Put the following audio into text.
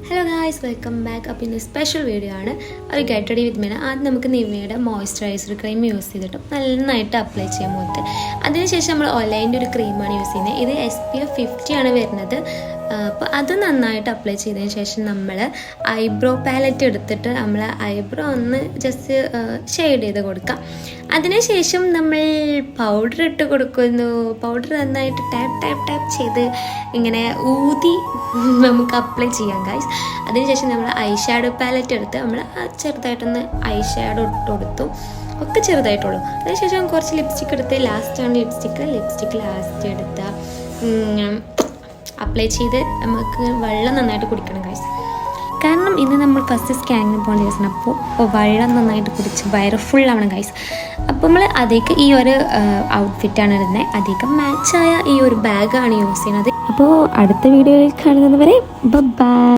Hello guys, welcome back. അപ്പോൾ ഇന്ന് special video ആണ്. ഒരു ഗെറ്റ് റെഡി വിത്ത് മീന. ആദ്യം നമുക്ക് നിവയുടെ മോയ്സ്ചറൈസർ ക്രീം യൂസ് ചെയ്തിട്ട് നന്നായിട്ട് അപ്ലൈ ചെയ്യാൻ മുഖത്ത്. അതിനുശേഷം നമ്മൾ ഒലൈൻ്റെ ഒരു ക്രീമാണ് യൂസ് ചെയ്യുന്നത്. ഇത് SPF 50 ആണ് വരുന്നത്. അപ്പോൾ അത് നന്നായിട്ട് അപ്ലൈ ചെയ്തതിന് ശേഷം നമ്മൾ ഐബ്രോ പാലറ്റ് എടുത്തിട്ട് നമ്മൾ ഐബ്രോ ഒന്ന് ജസ്റ്റ് ഷെയ്ഡ് ചെയ്ത് കൊടുക്കാം. അതിനുശേഷം നമ്മൾ പൗഡർ ഇട്ട് കൊടുക്കുന്നു. പൗഡർ നന്നായിട്ട് ടാപ്പ് ചെയ്ത് ഇങ്ങനെ ഊതി നമുക്ക് അപ്ലൈ ചെയ്യാം ഗൈസ്. അതിനുശേഷം നമ്മൾ ഐ ഷാഡോ പാലറ്റ് എടുത്ത് നമ്മൾ ചെറുതായിട്ടൊന്ന് ഐ ഷാഡോ ഇട്ട് കൊടുത്തു, ഒക്കെ ചെറുതായിട്ടുള്ളൂ. അതിനുശേഷം കുറച്ച് ലിപ്സ്റ്റിക് എടുത്ത്, ലാസ്റ്റാണ് ലിപ്സ്റ്റിക്ക് ലാസ്റ്റ് എടുത്ത അപ്ലൈ ചെയ്ത് നമുക്ക് വെള്ളം നന്നായിട്ട് കുടിക്കണം ഗൈസ്. കാരണം ഇന്ന് നമ്മൾ ഫസ്റ്റ് സ്കാനിങ്ങിന് പോകുന്ന ദിവസമാണ്. അപ്പോൾ വെള്ളം നന്നായിട്ട് കുടിച്ച് വയറ് ഫുള്ളാവണം ഗൈസ്. അപ്പോൾ നമ്മൾ അതേക്ക് ഈ ഒരു ഔട്ട്ഫിറ്റാണ് ഇടുന്നത്. അധികം മാച്ചായ ഈ ഒരു ബാഗാണ് യൂസ് ചെയ്യുന്നത്. അപ്പോൾ അടുത്ത വീഡിയോയിൽ കാണുന്നത് വരെ ബൈ.